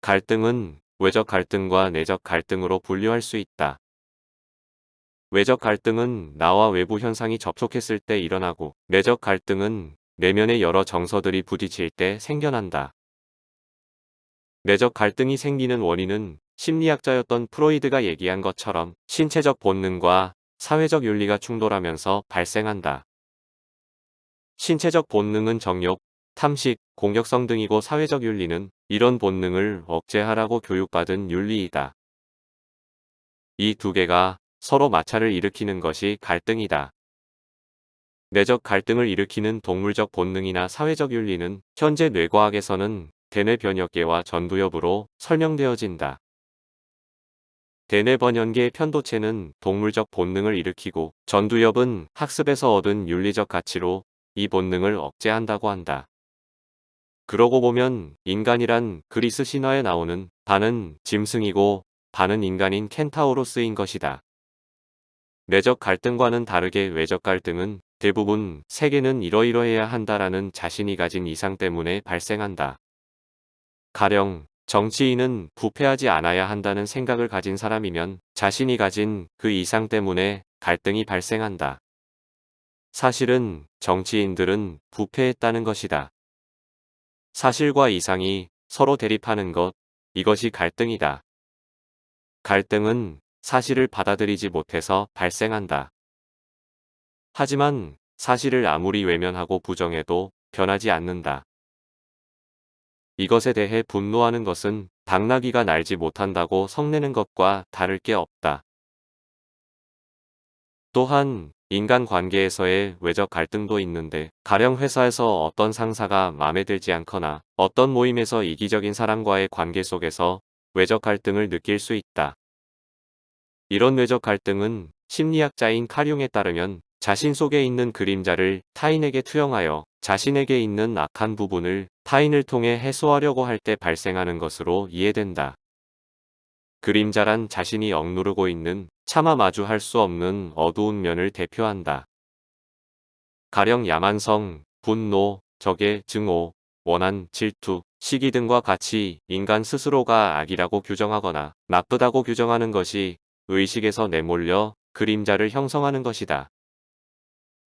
갈등은 외적 갈등과 내적 갈등으로 분류할 수 있다. 외적 갈등은 나와 외부 현상이 접촉했을 때 일어나고, 내적 갈등은 내면의 여러 정서들이 부딪힐 때 생겨난다. 내적 갈등이 생기는 원인은 심리학자였던 프로이드가 얘기한 것처럼 신체적 본능과 사회적 윤리가 충돌하면서 발생한다. 신체적 본능은 정욕, 탐식, 공격성 등이고, 사회적 윤리는 이런 본능을 억제하라고 교육받은 윤리이다. 이 두 개가 서로 마찰을 일으키는 것이 갈등이다. 내적 갈등을 일으키는 동물적 본능이나 사회적 윤리는 현재 뇌과학에서는 대뇌 변형계와 전두엽으로 설명되어진다. 대뇌 변형계의 편도체는 동물적 본능을 일으키고, 전두엽은 학습에서 얻은 윤리적 가치로 이 본능을 억제한다고 한다. 그러고 보면 인간이란 그리스 신화에 나오는 반은 짐승이고 반은 인간인 켄타우로스인 것이다. 내적 갈등과는 다르게 외적 갈등은 대부분 세계는 이러이러해야 한다라는 자신이 가진 이상 때문에 발생한다. 가령 정치인은 부패하지 않아야 한다는 생각을 가진 사람이면 자신이 가진 그 이상 때문에 갈등이 발생한다. 사실은 정치인들은 부패했다는 것이다. 사실과 이상이 서로 대립하는 것, 이것이 갈등이다. 갈등은 사실을 받아들이지 못해서 발생한다. 하지만 사실을 아무리 외면하고 부정해도 변하지 않는다. 이것에 대해 분노하는 것은 당나귀가 날지 못한다고 성내는 것과 다를 게 없다. 또한 인간 관계에서의 외적 갈등도 있는데, 가령 회사에서 어떤 상사가 마음에 들지 않거나 어떤 모임에서 이기적인 사람과의 관계 속에서 외적 갈등을 느낄 수 있다. 이런 외적 갈등은 심리학자인 카융에 따르면 자신 속에 있는 그림자를 타인에게 투영하여 자신에게 있는 악한 부분을 타인을 통해 해소하려고 할 때 발생하는 것으로 이해된다. 그림자란 자신이 억누르고 있는 차마 마주할 수 없는 어두운 면을 대표한다. 가령 야만성, 분노, 적의 증오, 원한, 질투, 시기 등과 같이 인간 스스로가 악이라고 규정하거나 나쁘다고 규정하는 것이 의식에서 내몰려 그림자를 형성하는 것이다.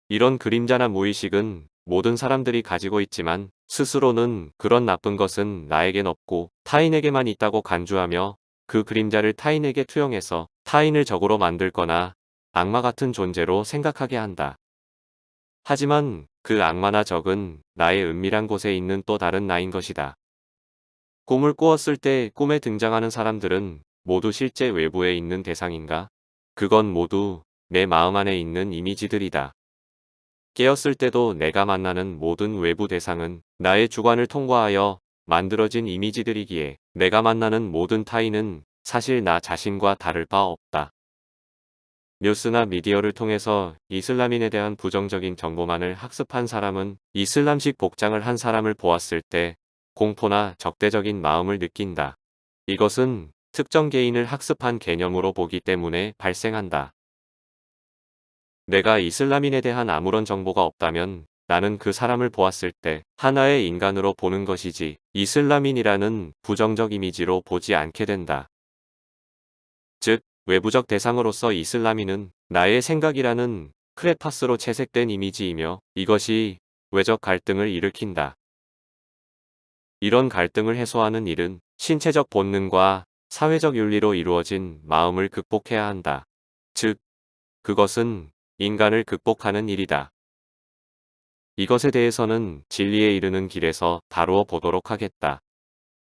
이런 그림자나 무의식은 모든 사람들이 가지고 있지만, 스스로는 그런 나쁜 것은 나에겐 없고 타인에게만 있다고 간주하며 그 그림자를 타인에게 투영해서 타인을 적으로 만들거나 악마 같은 존재로 생각하게 한다. 하지만 그 악마나 적은 나의 은밀한 곳에 있는 또 다른 나인 것이다. 꿈을 꾸었을 때 꿈에 등장하는 사람들은 모두 실제 외부에 있는 대상인가? 그건 모두 내 마음 안에 있는 이미지들이다. 깨었을 때도 내가 만나는 모든 외부 대상은 나의 주관을 통과하여 만들어진 이미지들이기에 내가 만나는 모든 타인은 사실 나 자신과 다를 바 없다. 뉴스나 미디어를 통해서 이슬람인에 대한 부정적인 정보만을 학습한 사람은 이슬람식 복장을 한 사람을 보았을 때 공포나 적대적인 마음을 느낀다. 이것은 특정 개인을 학습한 개념으로 보기 때문에 발생한다. 내가 이슬람인에 대한 아무런 정보가 없다면 나는 그 사람을 보았을 때 하나의 인간으로 보는 것이지 이슬람인이라는 부정적 이미지로 보지 않게 된다. 즉, 외부적 대상으로서 이슬람인은 나의 생각이라는 크레파스로 채색된 이미지이며, 이것이 외적 갈등을 일으킨다. 이런 갈등을 해소하는 일은 신체적 본능과 사회적 윤리로 이루어진 마음을 극복해야 한다. 즉, 그것은 인간을 극복하는 일이다. 이것에 대해서는 진리에 이르는 길에서 다루어 보도록 하겠다.